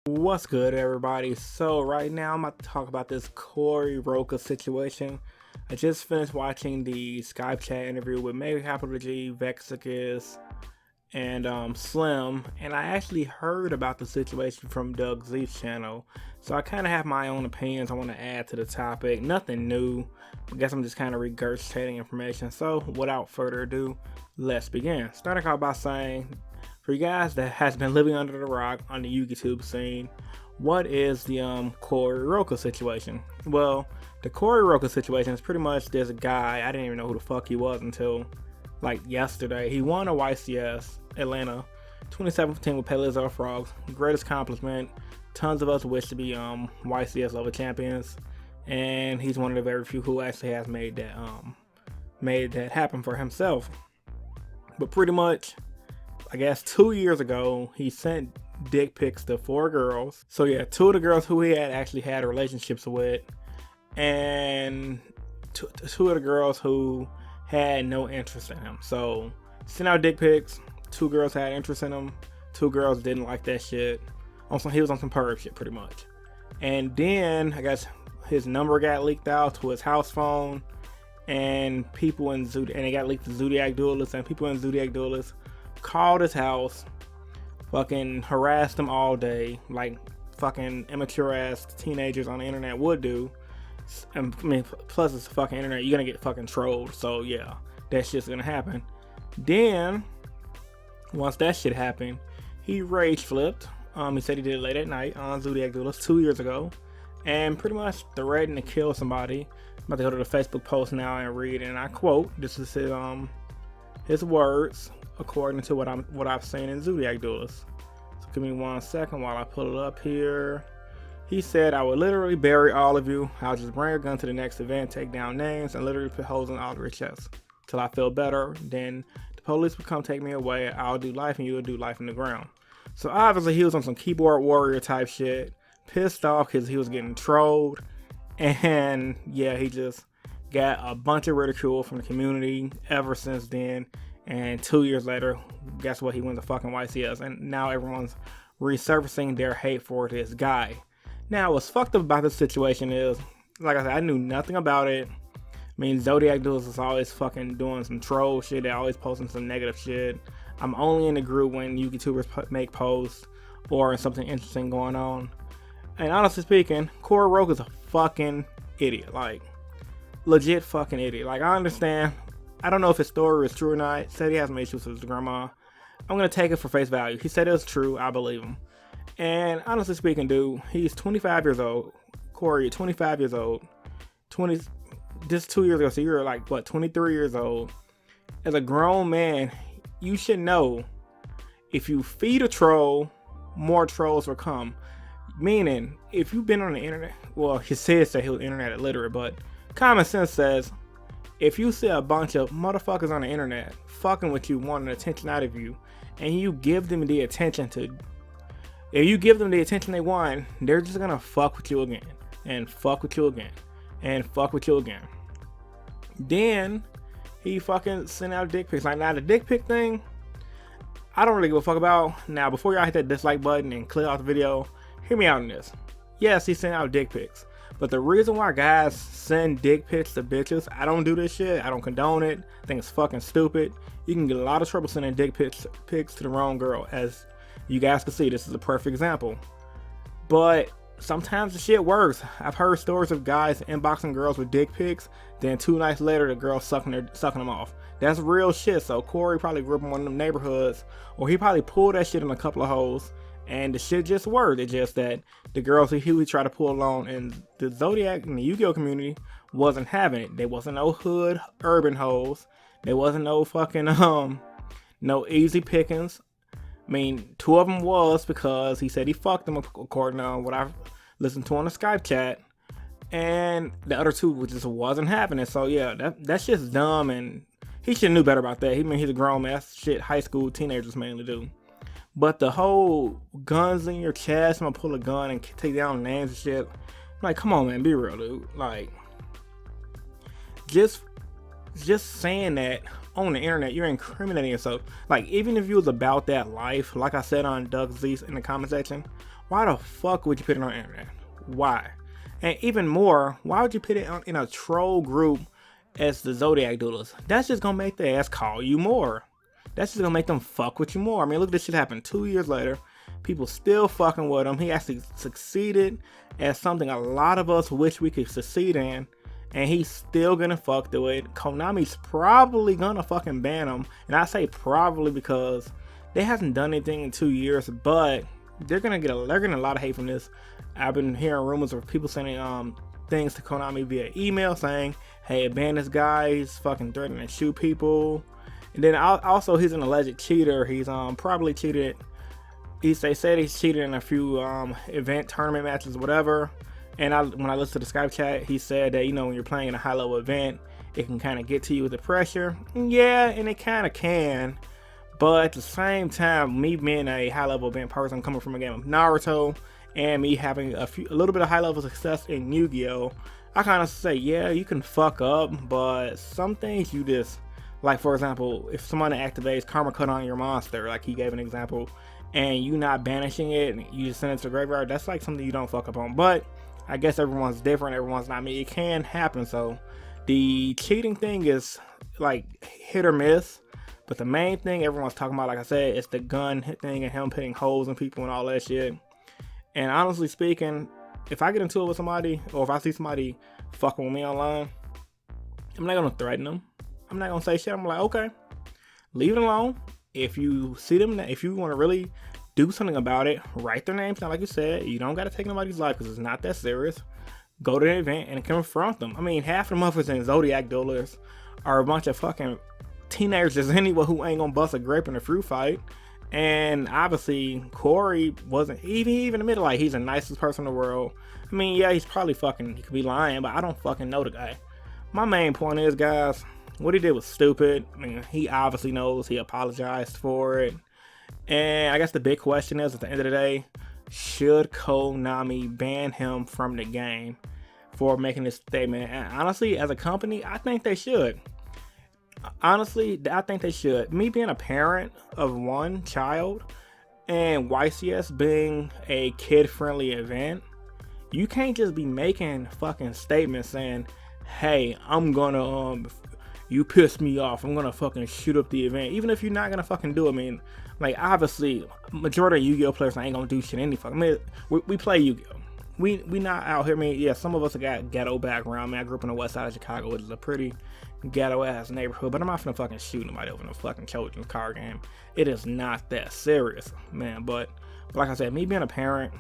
What's good, everybody? So right now I'm about to talk about this Corey Roca situation. I just finished watching the Skype chat interview with Maybe Capital G, Vexicus, and Slim, and I actually heard about the situation from Doug Z's channel. So I kind of have my own opinions I want to add to the topic. Nothing new. I guess I'm just kind of regurgitating information. So without further ado, let's begin. Starting out by saying, for you guys that has been living under the rock on the YouTube scene, what is the Corey Roca situation? Well, the Corey Roca situation is pretty much this guy. I didn't even know who the fuck he was until like yesterday. He won a YCS Atlanta 2017 with Pele Frogs. Greatest accomplishment. Tons of us wish to be YCS level champions, and he's one of the very few who actually has made that happen for himself. But pretty much, I guess 2 years ago, he sent dick pics to 4 girls. So yeah, 2 of the girls who he had actually had relationships with, and two of the girls who had no interest in him. So sent out dick pics. 2 girls had interest in him. 2 girls didn't like that shit. He was on some perv shit pretty much. And then I guess his number got leaked out to his house phone, and people in it got leaked to Zodiac Duelist, and people in Zodiac Duelist called his house, fucking harassed him all day, like fucking immature ass teenagers on the internet would do. I mean, plus it's the fucking internet, you're gonna get fucking trolled. So yeah, that shit's gonna happen. Then once that shit happened, he rage flipped. He said he did it late at night on Zodiac Duelist 2 years ago, and pretty much threatened to kill somebody. I'm about to go to the Facebook post now and read, and I quote, this is his words according to what I've seen in Zodiac Duelist. So give me 1 second while I pull it up here. He said, "I would literally bury all of you. I'll just bring a gun to the next event, take down names, and literally put holes in all of your chests till I feel better. Then the police will come take me away. I'll do life and you'll do life in the ground." So obviously he was on some keyboard warrior type shit, pissed off because he was getting trolled, and yeah, he just got a bunch of ridicule from the community ever since then. And 2 years later, guess what? He wins the fucking YCS, and now everyone's resurfacing their hate for this guy. Now, what's fucked up about this situation is, like I said, I knew nothing about it. I mean, Zodiac Duels is always fucking doing some troll shit. They're always posting some negative shit. I'm only in the group when YouTubers make posts or something interesting going on. And honestly speaking, Corey Roca is a fucking idiot. Like, legit fucking idiot. Like, I understand. I don't know if his story is true or not. He said he has some issues with his grandma. I'm going to take it for face value. He said it was true. I believe him. And honestly speaking, dude, he's 25 years old. Corey, you're 25 years old. Just 2 years ago, so you're like, what, 23 years old. As a grown man, you should know if you feed a troll, more trolls will come. Meaning, if you've been on the internet, well, he says that he was internet illiterate, but common sense says, if you see a bunch of motherfuckers on the internet fucking with you, wanting attention out of you, and you give them the attention they want, they're just gonna fuck with you again, and fuck with you again, and fuck with you again. Then he fucking sent out dick pics. Like, now the dick pic thing, I don't really give a fuck about. Now, before y'all hit that dislike button and clear out the video, hear me out on this. Yes, he sent out dick pics. But the reason why guys send dick pics to bitches, I don't do this shit. I don't condone it. I think it's fucking stupid. You can get a lot of trouble sending dick pics to the wrong girl. As you guys can see, this is a perfect example. But sometimes the shit works. I've heard stories of guys inboxing girls with dick pics, then 2 nights later the girl sucking them off. That's real shit. So Corey probably grew up in one of them neighborhoods, or he probably pulled that shit in a couple of hoes, and the shit just worked. It's just that the girls he would try to pull along in the Zodiac and the Yu-Gi-Oh community wasn't having it. There wasn't no hood urban hoes. There wasn't no fucking no easy pickings. I mean, 2 of them was because he said he fucked them, according to what I've listened to on the Skype chat, and the other 2 just wasn't happening. So yeah, that's just dumb, and he should have knew better about that. He's a grown man. That's shit high school teenagers mainly do. But the whole guns in your chest, I'm gonna pull a gun and take down names and shit. Like, come on, man, be real, dude. Like, just just saying that on the internet, you're incriminating yourself. Like, even if you was about that life, like I said on Doug Z's in the comment section, why the fuck would you put it on the internet? Why? And even more, why would you put it in a troll group as the Zodiac Duelist? That's just gonna make their ass call you more. That's just gonna make them fuck with you more. I mean, look at this shit happen 2 years later. People still fucking with him. He actually succeeded at something a lot of us wish we could succeed in. And he's still gonna fuck through it. Konami's probably gonna fucking ban him. And I say probably because they haven't done anything in 2 years, but they're gonna get a lot of hate from this. I've been hearing rumors of people sending things to Konami via email saying, hey, ban this guy, he's fucking threatening to shoot people. And then also he's an alleged cheater. He's probably cheated. They said he's cheated in a few event tournament matches, whatever. And when I listened to the Skype chat, he said that, you know, when you're playing in a high-level event, it can kind of get to you with the pressure. Yeah, and it kind of can. But at the same time, me being a high-level event person coming from a game of Naruto, and me having a little bit of high-level success in Yu-Gi-Oh!, I kind of say, yeah, you can fuck up, but some things you just, like, for example, if someone activates Karma Cut on your monster, like he gave an example, and you not banishing it, and you just send it to the graveyard, that's like something you don't fuck up on. But I guess everyone's different, everyone's not me. It can happen, so the cheating thing is like hit or miss. But the main thing everyone's talking about, like I said, is the gun thing and him putting holes in people and all that shit. And honestly speaking, if I get into it with somebody, or if I see somebody fucking with me online, I'm not gonna threaten them. I'm not gonna say shit. I'm like, okay, leave it alone. If you see them, if you want to really do something about it, write their names down, like you said. You don't gotta take nobody's life because it's not that serious. Go to the event and confront them. I mean, half the motherfuckers in Zodiac Duelers are a bunch of fucking teenagers anyway who ain't gonna bust a grape in a fruit fight. And obviously Corey wasn't even admitted like he's the nicest person in the world. I mean, yeah, he's probably fucking, he could be lying, but I don't fucking know the guy. My main point is, guys, what he did was stupid. I mean, he obviously knows, he apologized for it. And I guess the big question is, at the end of the day, should Konami ban him from the game for making this statement? And honestly, as a company, I think they should. Honestly, I think they should. Me being a parent of one child and YCS being a kid-friendly event, you can't just be making fucking statements saying, hey, I'm gonna, you pissed me off, I'm gonna fucking shoot up the event. Even if you're not gonna fucking do it, I mean, like, obviously, majority of Yu-Gi-Oh players ain't gonna do shit any fucking. I mean, we play Yu-Gi-Oh. We not out here. I mean, yeah, some of us have got ghetto background. Man, I grew up on the west side of Chicago, which is a pretty ghetto ass neighborhood. But I'm not finna fucking shoot nobody over in a fucking children's card game. It is not that serious, man. But like I said, me being a parent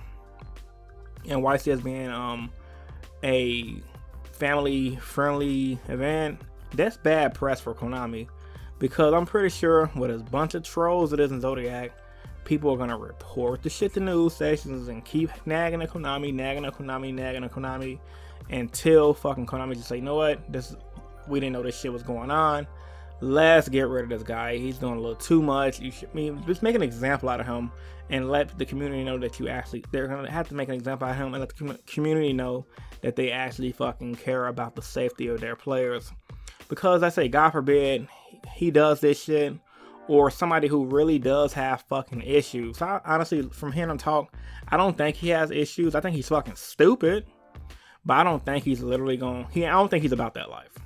and YCS being a family-friendly event, that's bad press for Konami. Because I'm pretty sure with as bunch of trolls it is in Zodiac, people are gonna report the shit to news stations and keep nagging at Konami, until fucking Konami just say, you know what, we didn't know this shit was going on. Let's get rid of this guy. He's doing a little too much. Just make an example out of him and let the community know that they're gonna have to make an example out of him and let the community know that they actually fucking care about the safety of their players. Because I say, God forbid, he does this shit, or somebody who really does have fucking issues. So honestly, from hearing him talk, I don't think he has issues. I think he's fucking stupid, but I don't think he's literally I don't think he's about that life.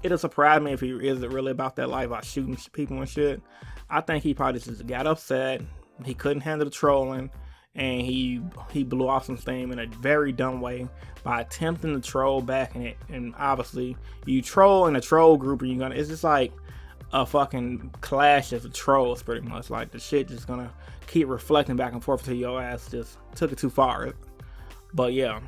It'll surprise me if he is really about that life, about shooting people and shit. I think he probably just got upset. He couldn't handle the trolling, and he blew off some steam in a very dumb way by attempting to troll back in it. And obviously, you troll in a troll group, and it's just like a fucking clash of the trolls, pretty much. Like, the shit just gonna keep reflecting back and forth until your ass just took it too far. But yeah,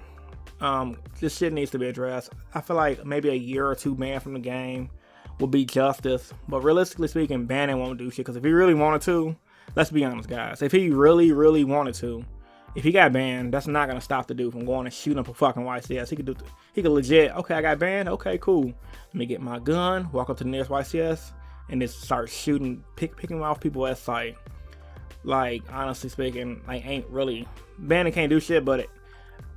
this shit needs to be addressed. I feel like maybe a year or two ban from the game will be justice. But realistically speaking, banning won't do shit. Because if he really wanted to, let's be honest, guys. If he really, really wanted to, if he got banned, that's not gonna stop the dude from going and shooting up a fucking YCS. He could legit, okay, I got banned, okay, cool. Let me get my gun, walk up to the nearest YCS, and just start shooting, picking off people at sight. Like, honestly speaking, like, ain't really, banning can't do shit, but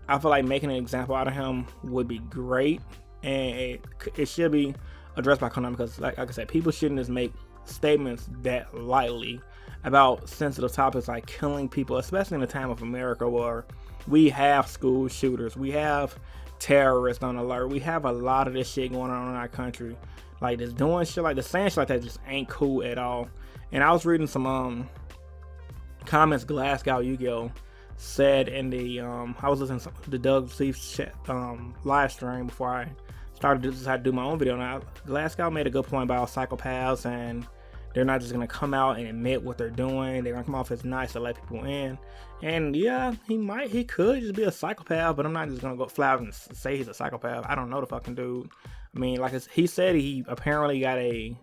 I feel like making an example out of him would be great, and it should be addressed by Konami, because like I said, people shouldn't just make statements that lightly about sensitive topics like killing people, especially in the time of America where we have school shooters, we have terrorists on alert, we have a lot of this shit going on in our country. Like, just doing shit like saying shit like that just ain't cool at all. And I was reading some comments Glasgow Yu-Gi-Oh said in the I was listening to the Doug Sleeves live stream before I started to decide to do my own video. Now, Glasgow made a good point about psychopaths, and they're not just gonna come out and admit what they're doing. They're gonna come off as nice to let people in. And yeah, he could just be a psychopath, but I'm not just gonna go flat out and say he's a psychopath. I don't know the fucking dude. I mean, like he said, he apparently got a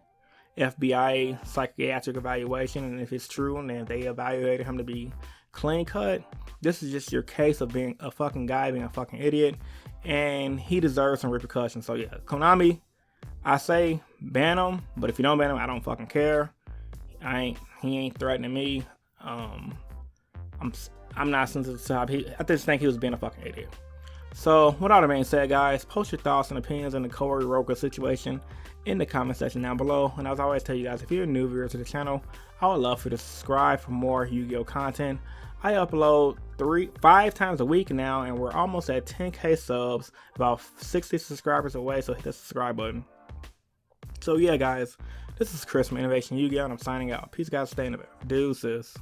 FBI psychiatric evaluation, and if it's true, and if they evaluated him to be clean cut, this is just your case of being a fucking guy, being a fucking idiot, and he deserves some repercussions. So yeah, Konami, I say ban him, but if you don't ban him, I don't fucking care. He ain't threatening me. I'm not sensitive to top. I just think he was being a fucking idiot. So, with all that being said, guys, post your thoughts and opinions on the Corey Roca situation in the comment section down below. And as I always tell you guys, if you're a new viewer to the channel, I would love for you to subscribe for more Yu-Gi-Oh content. I upload 5 times a week now, and we're almost at 10k subs, about 60 subscribers away, so hit the subscribe button. So yeah, guys, this is Chris from Innovation Yu-Gi-Oh, and I'm signing out. Peace, guys, stay in the bed. Deuces.